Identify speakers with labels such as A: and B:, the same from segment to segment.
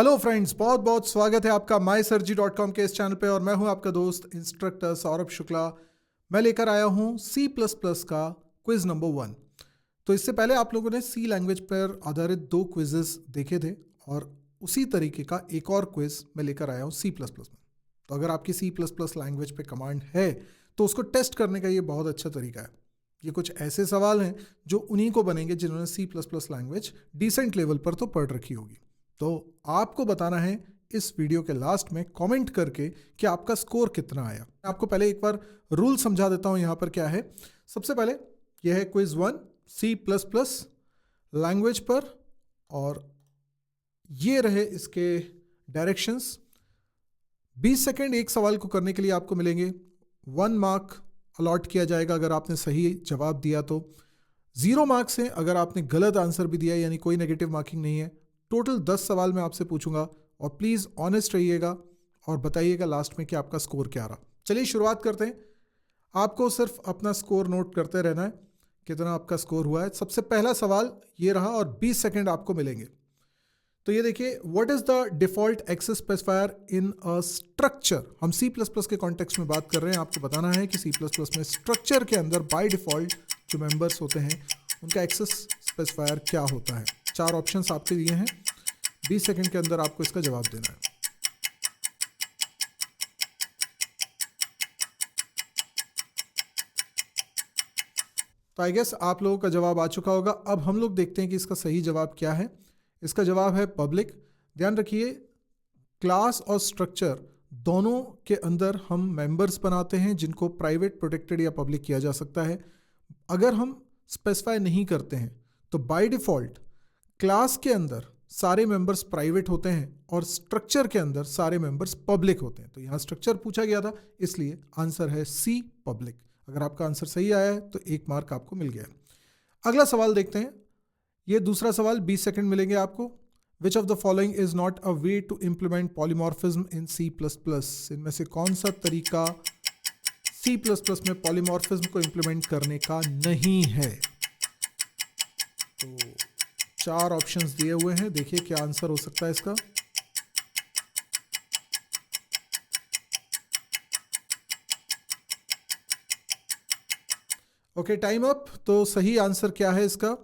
A: Hello friends, बहुत बहुत स्वागत है आपका mysurgery.com के इस चैनल पे। और मैं हूं आपका दोस्त इंस्ट्रक्टर सौरभ शुक्ला। मैं लेकर आया हूं C++ का क्विज नंबर 1। तो इससे पहले आप लोगों ने सी लैंग्वेज पर आधारित 2 क्विजेस देखे थे और उसी तरीके का एक और क्विज मैं लेकर आया हूं C++ में। तो अगर आपकी C++ लैंग्वेज पे कमांड है तो उसको टेस्ट करने का ये बहुत अच्छा तरीका है। ये कुछ ऐसे सवाल हैं जो उन्हीं को बनेंगे जिन्होंने C++ लैंग्वेज डिसेंट लेवल पर तो पढ़ रखी होगी। तो आपको बताना है इस वीडियो के लास्ट में कमेंट करके कि आपका स्कोर कितना आया। मैं आपको पहले एक बार रूल समझा देता हूं यहाँ पर क्या है। सबसे पहले यह है क्विज 1 C++ लैंग्वेज पर, और ये रहे इसके डायरेक्शंस। 20 सेकेंड एक सवाल को करने के लिए आपको मिलेंगे। 1 मार्क अलॉट किया जाएगा अगर आपने सही जवाब दिया तो। 0 मार्क्स हैं अगर आपने गलत आंसर भी दिया, यानी कोई नेगेटिव मार्किंग नहीं है। टोटल 10 सवाल मैं आपसे पूछूंगा और प्लीज़ ऑनेस्ट रहिएगा और बताइएगा लास्ट में कि आपका स्कोर क्या रहा। चलिए शुरुआत करते हैं। आपको सिर्फ अपना स्कोर नोट करते रहना है, कितना आपका स्कोर हुआ है। सबसे पहला सवाल ये रहा और 20 सेकेंड आपको मिलेंगे। तो ये देखिए, what is the default access specifier in a structure. हम C++ के कॉन्टेक्स्ट में बात कर रहे हैं। आपको बताना है कि C++ में स्ट्रक्चर के अंदर बाय डिफॉल्ट जो मेंबर्स होते हैं उनका एक्सेस स्पेसिफायर क्या होता है। 4 ऑप्शंस आपके लिए हैं। 20 सेकंड के अंदर आपको इसका जवाब देना है। तो आई गेस आप लोगों का जवाब आ चुका होगा। अब हम लोग देखते हैं कि इसका सही जवाब क्या है। इसका जवाब है पब्लिक। ध्यान रखिए, क्लास और स्ट्रक्चर दोनों के अंदर हम मेंबर्स बनाते हैं जिनको प्राइवेट, प्रोटेक्टेड या पब्लिक किया जा सकता है। अगर हम स्पेसिफाई नहीं करते हैं तो बाय डिफॉल्ट क्लास के अंदर सारे मेंबर्स प्राइवेट होते हैं और स्ट्रक्चर के अंदर सारे मेंबर्स पब्लिक होते हैं। तो यहाँ स्ट्रक्चर पूछा गया था, इसलिए आंसर है सी, पब्लिक। अगर आपका आंसर सही आया है तो 1 मार्क आपको मिल गया है। अगला सवाल देखते हैं। ये दूसरा सवाल, 20 सेकंड मिलेंगे आपको। Which of the following is not a way to implement polymorphism in C++। इनमें से कौन सा तरीका C++ में पॉलीमॉर्फिज्म को इम्प्लीमेंट करने का नहीं है। तो 4 ऑप्शंस दिए हुए हैं, देखिए क्या आंसर हो सकता है इसका। Okay, time up. तो सही आंसर क्या है इसका?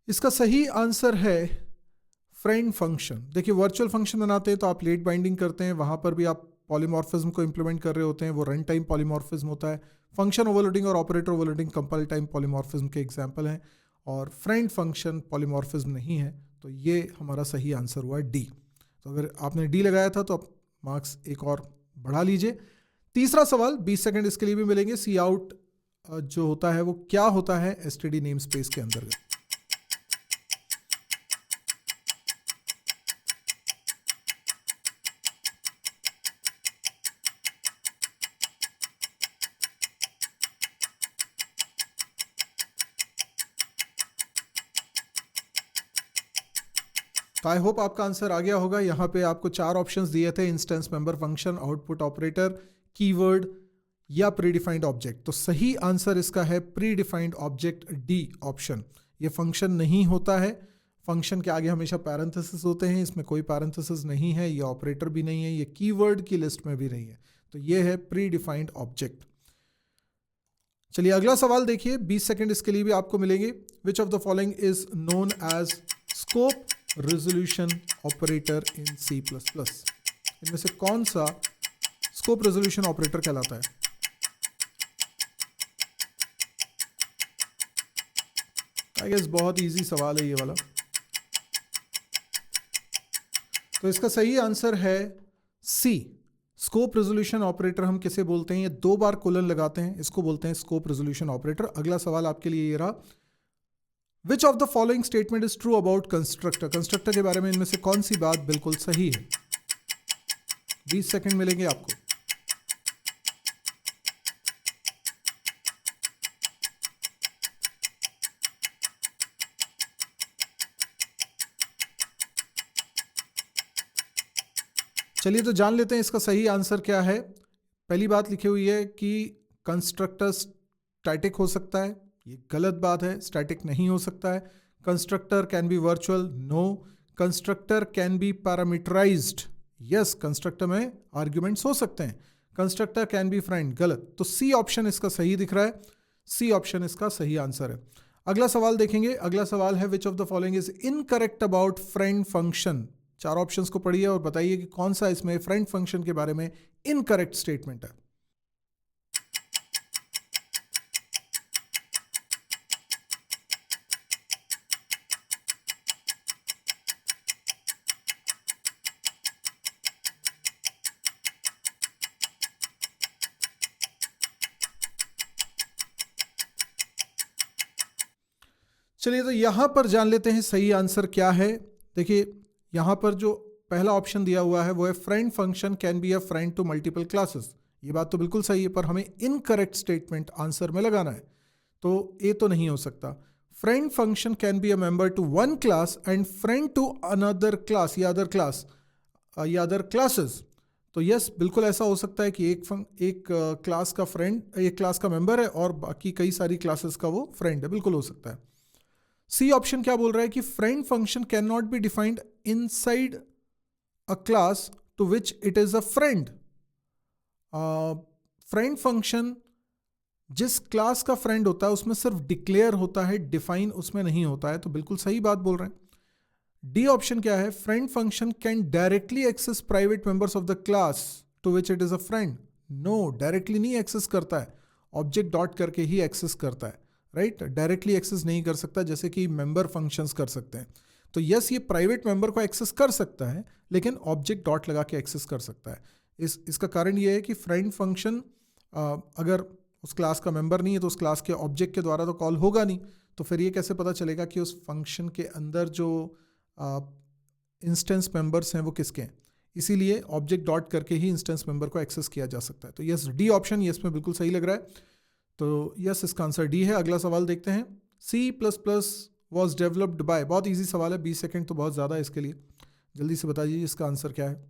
A: इसका सही आंसर है फ्रेंड फंक्शन। देखिए, वर्चुअल फंक्शन बनाते हैं तो आप लेट बाइंडिंग करते हैं, वहां पर भी आप पॉलीमॉर्फिज्म को इंप्लीमेंट कर रहे होते हैं। वो रन टाइम पॉलीमॉर्फिज्म होता है। फंक्शन ओवरलोडिंग और operator overloading compile time polymorphism के एग्जांपल हैं, और फ्रेंड फंक्शन पॉलीमॉर्फिज्म नहीं है। तो ये हमारा सही आंसर हुआ डी। तो अगर आपने डी लगाया था तो आप मार्क्स एक और बढ़ा लीजिए। तीसरा सवाल, 20 सेकेंड इसके लिए भी मिलेंगे। सी आउट जो होता है वो क्या होता है एसटीडी नेम स्पेस के अंतर्गत। तो आई होप आपका आंसर आ गया होगा। यहाँ पे आपको 4 ऑप्शंस दिए थे, instance member function, output operator, keyword या प्रीडिफाइंड ऑब्जेक्ट। तो सही आंसर इसका है प्रीडिफाइंड ऑब्जेक्ट, डी ऑप्शन। ये फंक्शन नहीं होता है। फंक्शन के आगे हमेशा पैरेंथेसिस होते हैं, इसमें कोई पैरेंथेसिस नहीं है। ये ऑपरेटर भी नहीं है, ये कीवर्ड की लिस्ट में भी नहीं है। तो ये है प्रीडिफाइंड ऑब्जेक्ट। चलिए अगला सवाल देखिए, 20 सेकेंड इसके लिए भी आपको मिलेंगे। Which of the following is known as scope resolution operator in C++। इनमें से कौन सा स्कोप रेजोल्यूशन ऑपरेटर कहलाता है? आई गेस बहुत इजी सवाल है ये वाला। तो इसका सही आंसर है सी, स्कोप रेजोल्यूशन ऑपरेटर। हम किसे बोलते हैं? ये 2 बार कोलन लगाते हैं, इसको बोलते हैं स्कोप रेजोल्यूशन ऑपरेटर। अगला सवाल आपके लिए ये रहा। विच of the following statement is true about constructor. Constructor के बारे में इनमें से कौन सी बात बिल्कुल सही है? 20 सेकंड मिलेंगे आपको। चलिए तो जान लेते हैं इसका सही आंसर क्या है। पहली बात लिखी हुई है कि कंस्ट्रक्टर स्टैटिक हो सकता है। ये गलत बात है, स्टैटिक नहीं हो सकता है। Constructor can be virtual, no. Constructor can be parameterized, yes constructor में आर्ग्यूमेंट्स हो सकते हैं। कंस्ट्रक्टर कैन बी फ्रेंड, गलत। तो सी ऑप्शन इसका सही दिख रहा है, सी ऑप्शन इसका सही आंसर है। अगला सवाल देखेंगे। अगला सवाल है विच of the following is incorrect about friend function. चार ऑप्शंस को पढ़िए और बताइए कि कौन सा इसमें फ्रेंड फंक्शन के बारे में इनकरेक्ट स्टेटमेंट है। चलिए तो यहां पर जान लेते हैं सही आंसर क्या है। देखिए यहां पर जो पहला ऑप्शन दिया हुआ है वो है friend function can be a friend to multiple classes. ये बात तो बिल्कुल सही है, पर हमें इनकरेक्ट स्टेटमेंट आंसर में लगाना है, तो ये तो नहीं हो सकता। Friend function can be a member to one class and friend to another class या अदर क्लास या अदर क्लासेस। तो यस बिल्कुल ऐसा हो सकता है कि एक क्लास का फ्रेंड, एक क्लास का मेंबर है और बाकी कई सारी क्लासेस का वो फ्रेंड है, बिल्कुल हो सकता है। सी ऑप्शन क्या बोल रहा है कि friend function can not be defined inside a class to which it is a friend. Friend function जिस क्लास का फ्रेंड होता है उसमें सिर्फ डिक्लेयर होता है, डिफाइन उसमें नहीं होता है, तो बिल्कुल सही बात बोल रहे हैं। डी ऑप्शन क्या है, friend function can directly access private members of the class to which it is a friend. No, directly नहीं एक्सेस करता है, ऑब्जेक्ट डॉट करके ही एक्सेस करता है, राइट। डायरेक्टली एक्सेस नहीं कर सकता जैसे कि मेंबर फंक्शंस कर सकते हैं। तो यस ये प्राइवेट मेंबर को एक्सेस कर सकता है लेकिन ऑब्जेक्ट डॉट लगा के एक्सेस कर सकता है। इसका कारण ये है कि फ्रेंड फंक्शन अगर उस क्लास का मेंबर नहीं है तो उस क्लास के ऑब्जेक्ट के द्वारा तो कॉल होगा नहीं, तो फिर ये कैसे पता चलेगा कि उस फंक्शन के अंदर जो इंस्टेंस मेंबर्स हैं वो किसके हैं। इसीलिए ऑब्जेक्ट डॉट करके ही इंस्टेंस मेंबर को एक्सेस किया जा सकता है। तो यस डी ऑप्शन ये इसमें बिल्कुल सही लग रहा है, तो यस इसका आंसर डी है। अगला सवाल देखते हैं। C++ वॉज डेवलप्ड बाय, बहुत इजी सवाल है, 20 सेकेंड तो बहुत ज़्यादा है इसके लिए, जल्दी से बताइए इसका आंसर क्या है।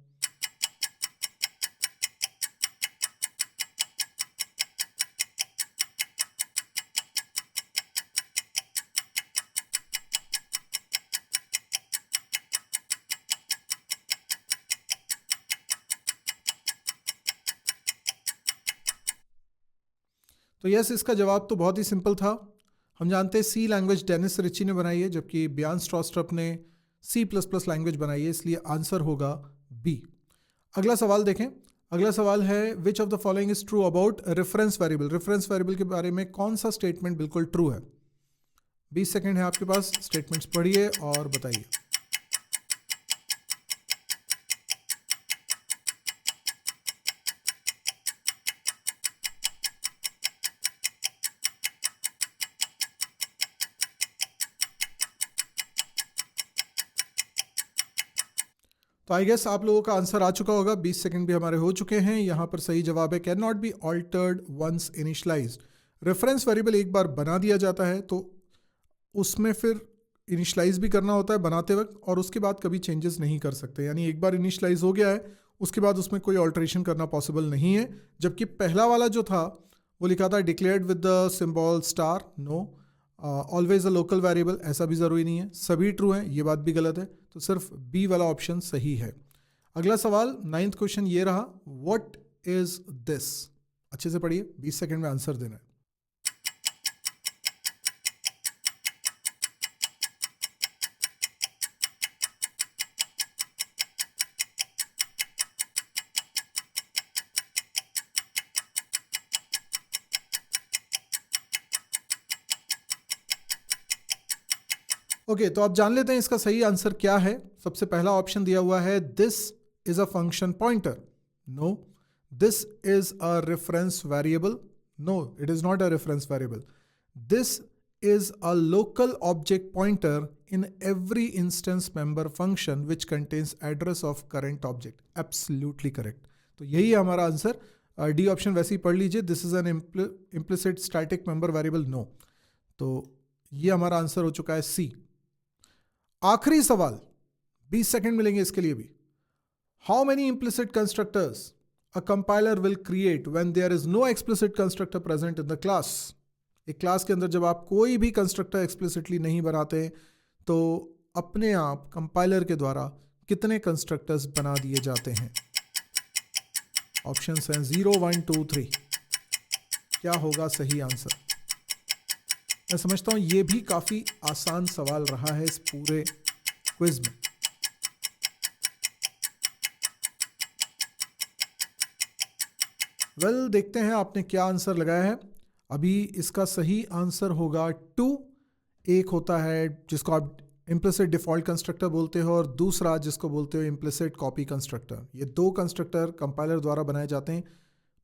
A: तो यस इसका जवाब तो बहुत ही सिंपल था। हम जानते हैं सी लैंग्वेज डेनिस रिची ने बनाई है जबकि बियान स्ट्रॉस्ट्रप ने C++ लैंग्वेज बनाई है, इसलिए आंसर होगा बी। अगला सवाल देखें। अगला सवाल है विच of the following is true about reference variable. Reference variable के बारे में कौन सा स्टेटमेंट बिल्कुल ट्रू है। 20 सेकेंड है आपके पास, स्टेटमेंट्स पढ़िए और बताइए। तो आई गेस आप लोगों का आंसर आ चुका होगा, 20 सेकंड भी हमारे हो चुके हैं। यहाँ पर सही जवाब है can not be altered once initialized. Reference variable एक बार बना दिया जाता है तो उसमें फिर इनिशलाइज भी करना होता है बनाते वक्त, और उसके बाद कभी चेंजेस नहीं कर सकते। यानी एक बार इनिशलाइज हो गया है उसके बाद उसमें कोई ऑल्ट्रेशन करना पॉसिबल नहीं है। जबकि पहला वाला जो था वो लिखा था declared with the symbol star, no. Always a local variable, ऐसा भी ज़रूरी नहीं है। सभी ट्रू हैं, ये बात भी गलत है, तो सिर्फ बी वाला ऑप्शन सही है। अगला सवाल 9th क्वेश्चन ये रहा, व्हाट इज दिस। अच्छे से पढ़िए, 20 सेकंड में आंसर देना है। ओके तो आप जान लेते हैं इसका सही आंसर क्या है। सबसे पहला ऑप्शन दिया हुआ है this is a function pointer, no. This is a reference variable, no it is not a reference variable. This is a local object pointer in every instance member function which contains address of current object. Absolutely correct. तो यही है हमारा answer. D option वैसे ही पढ़ लीजिए, this is an implicit static member variable, no। तो ये हमारा आंसर हो चुका है सी। आखिरी सवाल, 20 सेकंड मिलेंगे इसके लिए भी। How many implicit constructors a compiler will create when there is no explicit constructor present in the class? एक क्लास के अंदर जब आप कोई भी कंस्ट्रक्टर एक्सप्लिसिटली नहीं बनाते तो अपने आप कंपाइलर के द्वारा कितने कंस्ट्रक्टर्स बना दिए जाते हैं? ऑप्शंस हैं 0, 1, 2, 3। क्या होगा सही आंसर? मैं समझता हूं ये भी काफी आसान सवाल रहा है इस पूरे क्विज में। देखते हैं आपने क्या आंसर लगाया है। अभी इसका सही आंसर होगा 2। एक होता है जिसको आप इम्प्लिसिट डिफॉल्ट कंस्ट्रक्टर बोलते हो और दूसरा जिसको बोलते हो इम्प्लिसिट कॉपी कंस्ट्रक्टर। ये 2 कंस्ट्रक्टर कंपाइलर द्वारा बनाए जाते हैं।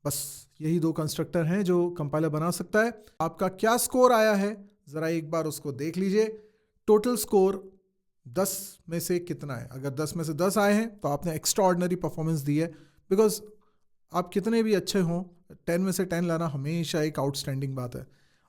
A: बस यही 2 कंस्ट्रक्टर हैं जो कंपाइलर बना सकता है। आपका क्या स्कोर आया है ज़रा एक बार उसको देख लीजिए। टोटल स्कोर 10 में से कितना है? अगर 10 में से 10 आए हैं तो आपने एक्स्ट्रा ऑर्डिनरी परफॉर्मेंस दी है, बिकॉज आप कितने भी अच्छे हों 10 में से 10 लाना हमेशा एक आउटस्टैंडिंग बात है।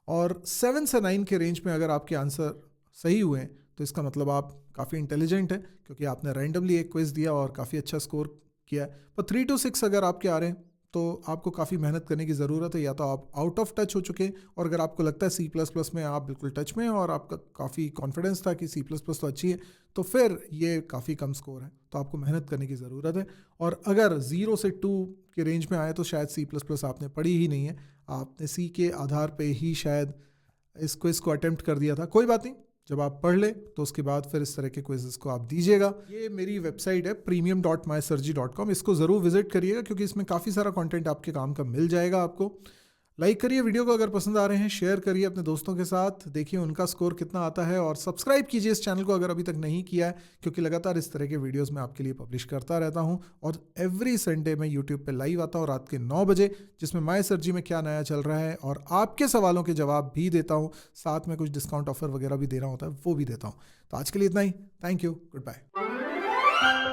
A: और 7 से 9 के रेंज में अगर आपके आंसर सही हुए हैं तो इसका मतलब आप काफ़ी इंटेलिजेंट है, क्योंकि आपने रैंडमली एक क्विज दिया और काफ़ी अच्छा स्कोर किया है। पर 3 to 6 अगर आपके आ रहे हैं तो आपको काफ़ी मेहनत करने की ज़रूरत है। या तो आप आउट ऑफ टच हो चुके हैं, और अगर आपको लगता है C++ में आप बिल्कुल टच में हैं और आपका काफ़ी कॉन्फिडेंस था कि C++ तो अच्छी है, तो फिर ये काफ़ी कम स्कोर है, तो आपको मेहनत करने की ज़रूरत है। और अगर 0 से 2 के रेंज में आए तो शायद C++ आपने पढ़ी ही नहीं है, आपने C के आधार पर ही शायद इस क्विज़ को अटेम्प्ट कर दिया था। कोई बात नहीं, जब आप पढ़ ले तो उसके बाद फिर इस तरह के क्विज़ेस को आप दीजिएगा। ये मेरी वेबसाइट है premium.mysirji.com, इसको ज़रूर विजिट करिएगा क्योंकि इसमें काफ़ी सारा कंटेंट आपके काम का मिल जाएगा आपको। लाइक करिए वीडियो को अगर पसंद आ रहे हैं, शेयर करिए अपने दोस्तों के साथ, देखिए उनका स्कोर कितना आता है, और सब्सक्राइब कीजिए इस चैनल को अगर अभी तक नहीं किया है, क्योंकि लगातार इस तरह के वीडियोस मैं आपके लिए पब्लिश करता रहता हूं। और एवरी संडे मैं यूट्यूब पे लाइव आता हूं रात के 9 बजे, जिसमें माय सरजी में क्या नया चल रहा है और आपके सवालों के जवाब भी देता हूँ, साथ में कुछ डिस्काउंट ऑफर वगैरह भी देना होता है वो भी देता हूँ। तो आज के लिए इतना ही। Thank you, good bye.